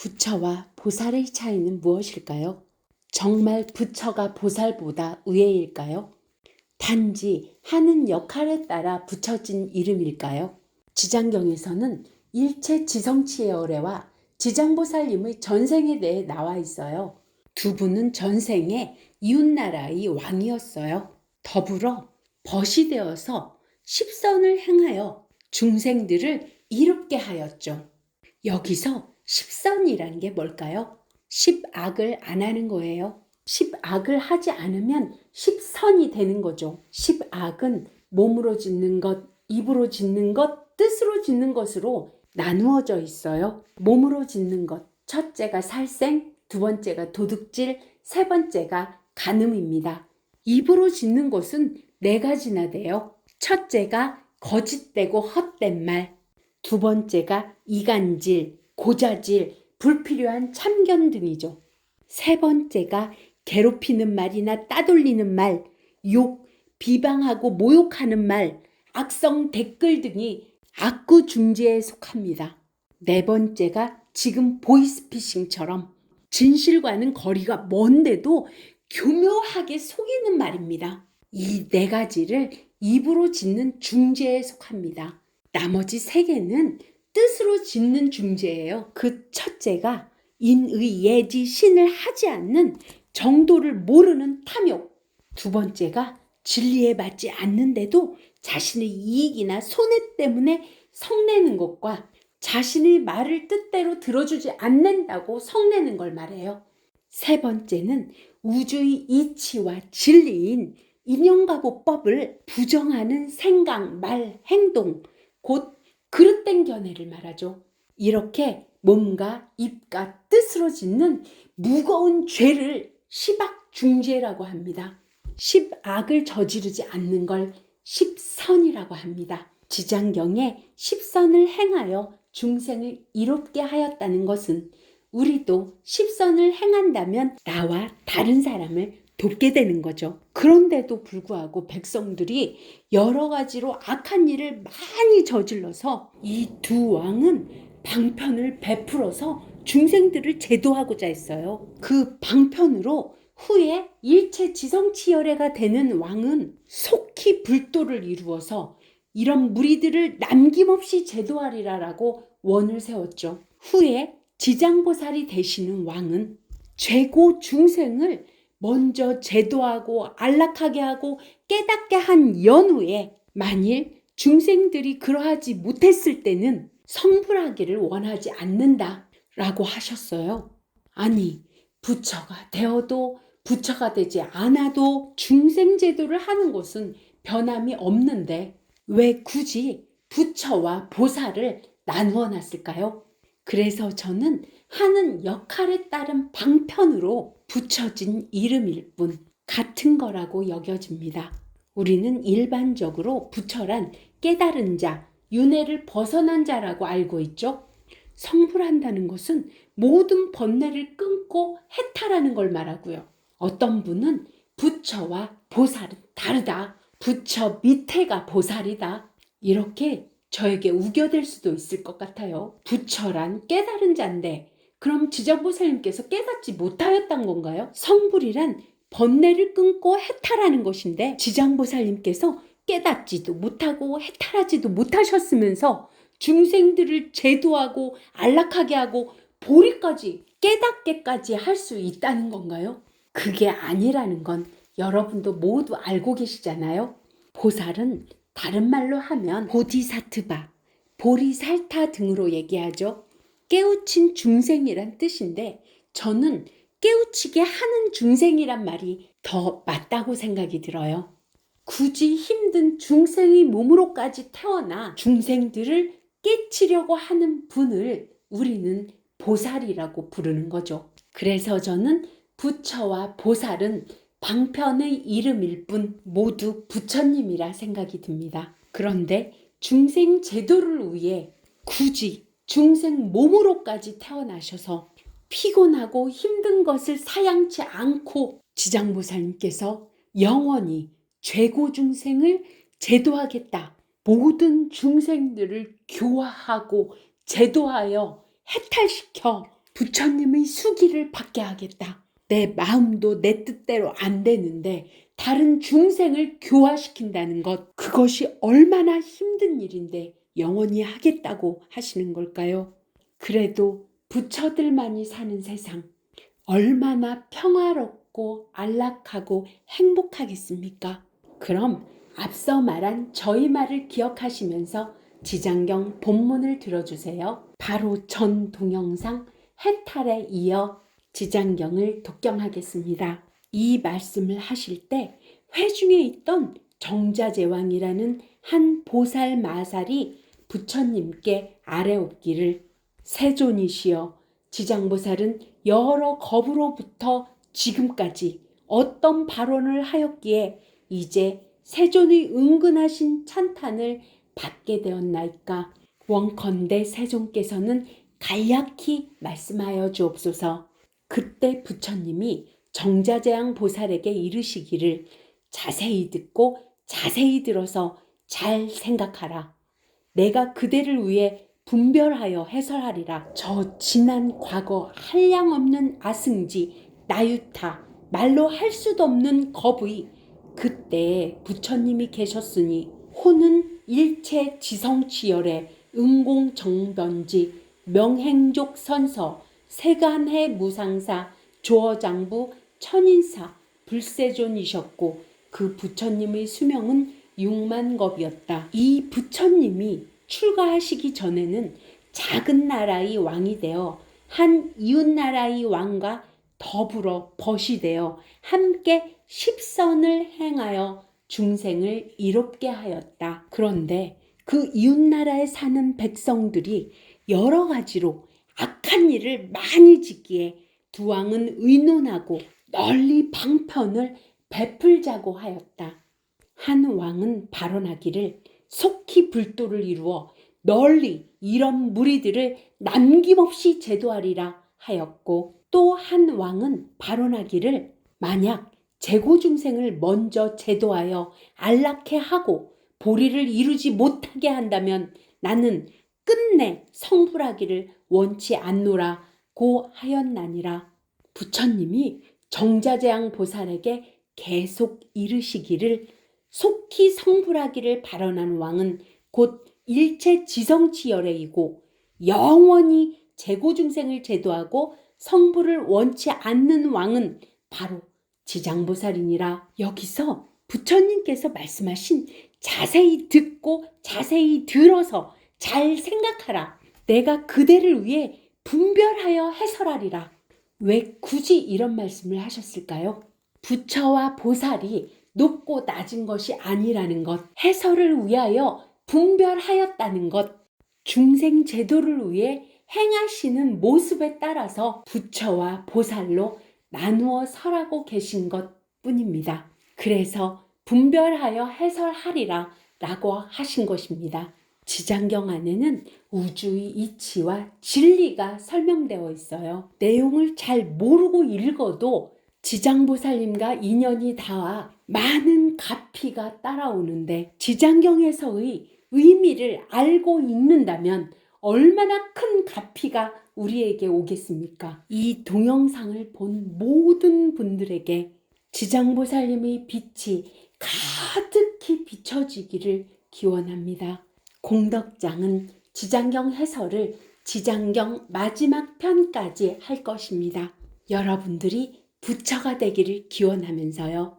부처와 보살의 차이는 무엇일까요? 정말 부처가 보살보다 우애일까요? 단지 하는 역할에 따라 붙여진 이름일까요? 지장경에서는 일체 지성치의 어뢰와 지장보살님의 전생에 대해 나와 있어요. 두 분은 전생에 이웃나라의 왕이었어요. 더불어 벗이 되어서 십선을 행하여 중생들을 이롭게 하였죠. 여기서 십선이라는 게 뭘까요? 십악을 안 하는 거예요. 십악을 하지 않으면 십선이 되는 거죠. 십악은 몸으로 짓는 것, 입으로 짓는 것, 뜻으로 짓는 것으로 나누어져 있어요. 몸으로 짓는 것, 첫째가 살생, 두 번째가 도둑질, 세 번째가 간음입니다. 입으로 짓는 것은 네 가지나 돼요. 첫째가 거짓되고 헛된 말, 두 번째가 이간질, 고자질, 불필요한 참견 등이죠. 세 번째가 괴롭히는 말이나 따돌리는 말, 욕, 비방하고 모욕하는 말, 악성 댓글 등이 악구중재에 속합니다. 네 번째가 지금 보이스피싱처럼 진실과는 거리가 먼데도 교묘하게 속이는 말입니다. 이 네 가지를 입으로 짓는 중재에 속합니다. 나머지 세 개는 뜻으로 짓는 중재예요. 그 첫째가 인의 예지 신을 하지 않는 정도를 모르는 탐욕. 두 번째가 진리에 맞지 않는데도 자신의 이익이나 손해 때문에 성내는 것과 자신의 말을 뜻대로 들어주지 않는다고 성내는 걸 말해요. 세 번째는 우주의 이치와 진리인 인연가보법을 부정하는 생각, 말, 행동, 곧 그릇된 견해를 말하죠. 이렇게 몸과 입과 뜻으로 짓는 무거운 죄를 십악중죄라고 합니다. 십악을 저지르지 않는 걸 십선이라고 합니다. 지장경에 십선을 행하여 중생을 이롭게 하였다는 것은 우리도 십선을 행한다면 나와 다른 사람을 돕게 되는 거죠. 그런데도 불구하고 백성들이 여러 가지로 악한 일을 많이 저질러서 이 두 왕은 방편을 베풀어서 중생들을 제도하고자 했어요. 그 방편으로 후에 일체 지성치열애가 되는 왕은 속히 불도를 이루어서 이런 무리들을 남김없이 제도하리라라고 원을 세웠죠. 후에 지장보살이 되시는 왕은 죄고 중생을 먼저 제도하고 안락하게 하고 깨닫게 한 연후에 만일 중생들이 그러하지 못했을 때는 성불하기를 원하지 않는다라고 하셨어요. 아니, 부처가 되어도 부처가 되지 않아도 중생제도를 하는 것은 변함이 없는데 왜 굳이 부처와 보살을 나누어 놨을까요? 그래서 저는 하는 역할에 따른 방편으로 붙여진 이름일 뿐 같은 거라고 여겨집니다. 우리는 일반적으로 부처란 깨달은 자, 윤회를 벗어난 자라고 알고 있죠. 성불한다는 것은 모든 번뇌를 끊고 해탈하는 걸 말하고요. 어떤 분은 부처와 보살은 다르다. 부처 밑에가 보살이다. 이렇게 저에게 우겨댈 수도 있을 것 같아요. 부처란 깨달은 자인데 그럼 지장보살님께서 깨닫지 못하였단 건가요? 성불이란 번뇌를 끊고 해탈하는 것인데 지장보살님께서 깨닫지도 못하고 해탈하지도 못하셨으면서 중생들을 제도하고 안락하게 하고 보리까지 깨닫게까지 할 수 있다는 건가요? 그게 아니라는 건 여러분도 모두 알고 계시잖아요. 보살은 다른 말로 하면 보디사트바, 보리살타 등으로 얘기하죠. 깨우친 중생이란 뜻인데 저는 깨우치게 하는 중생이란 말이 더 맞다고 생각이 들어요. 굳이 힘든 중생의 몸으로까지 태어나 중생들을 깨치려고 하는 분을 우리는 보살이라고 부르는 거죠. 그래서 저는 부처와 보살은 방편의 이름일 뿐 모두 부처님이라 생각이 듭니다. 그런데 중생 제도를 위해 굳이 중생 몸으로까지 태어나셔서 피곤하고 힘든 것을 사양치 않고 지장보살님께서 영원히 죄고 중생을 제도하겠다. 모든 중생들을 교화하고 제도하여 해탈시켜 부처님의 수기를 받게 하겠다. 내 마음도 내 뜻대로 안 되는데 다른 중생을 교화시킨다는 것, 그것이 얼마나 힘든 일인데 영원히 하겠다고 하시는 걸까요? 그래도 부처들만이 사는 세상, 얼마나 평화롭고 안락하고 행복하겠습니까? 그럼 앞서 말한 저희 말을 기억하시면서 지장경 본문을 들어주세요. 바로 전 동영상 해탈에 이어 지장경을 독경하겠습니다. 이 말씀을 하실 때 회중에 있던 정자제왕이라는 한 보살 마살이 부처님께 아뢰옵기를, 세존이시여, 지장보살은 여러 겁으로부터 지금까지 어떤 발언을 하였기에 이제 세존의 은근하신 찬탄을 받게 되었나이까? 원컨대 세존께서는 간략히 말씀하여 주옵소서. 그때 부처님이 정자재앙 보살에게 이르시기를, 자세히 듣고 자세히 들어서 잘 생각하라. 내가 그대를 위해 분별하여 해설하리라. 저 지난 과거 한량없는 아승지 나유타, 말로 할 수도 없는 거부이, 그때 부처님이 계셨으니 호는 일체 지성치열의 응공정변지 명행족 선서 세간해 무상사 조어장부 천인사 불세존이셨고 그 부처님의 수명은 6만겁이었다. 이 부처님이 출가하시기 전에는 작은 나라의 왕이 되어 한 이웃나라의 왕과 더불어 벗이 되어 함께 십선을 행하여 중생을 이롭게 하였다. 그런데 그 이웃나라에 사는 백성들이 여러 가지로 악한 일을 많이 짓기에 두 왕은 의논하고 널리 방편을 베풀자고 하였다. 한 왕은 발언하기를, 속히 불도를 이루어 널리 이런 무리들을 남김없이 제도하리라 하였고, 또 한 왕은 발언하기를, 만약 재고중생을 먼저 제도하여 안락해 하고 보리를 이루지 못하게 한다면 나는 끝내 성불하기를 원치 않노라고 하였나니라. 부처님이 정자재앙 보살에게 계속 이르시기를, 속히 성불하기를 발언한 왕은 곧 일체 지성치열애이고 영원히 재고중생을 제도하고 성불을 원치 않는 왕은 바로 지장보살이니라. 여기서 부처님께서 말씀하신 자세히 듣고 자세히 들어서 잘 생각하라. 내가 그대를 위해 분별하여 해설하리라. 왜 굳이 이런 말씀을 하셨을까요? 부처와 보살이 높고 낮은 것이 아니라는 것, 해설을 위하여 분별하였다는 것, 중생 제도를 위해 행하시는 모습에 따라서 부처와 보살로 나누어 설하고 계신 것 뿐입니다. 그래서 분별하여 해설하리라 라고 하신 것입니다. 지장경 안에는 우주의 이치와 진리가 설명되어 있어요. 내용을 잘 모르고 읽어도 지장보살님과 인연이 닿아 많은 가피가 따라오는데, 지장경에서의 의미를 알고 읽는다면 얼마나 큰 가피가 우리에게 오겠습니까? 이 동영상을 본 모든 분들에게 지장보살님의 빛이 가득히 비춰지기를 기원합니다. 공덕장은 지장경 해설을 지장경 마지막 편까지 할 것입니다. 여러분들이 부처가 되기를 기원하면서요.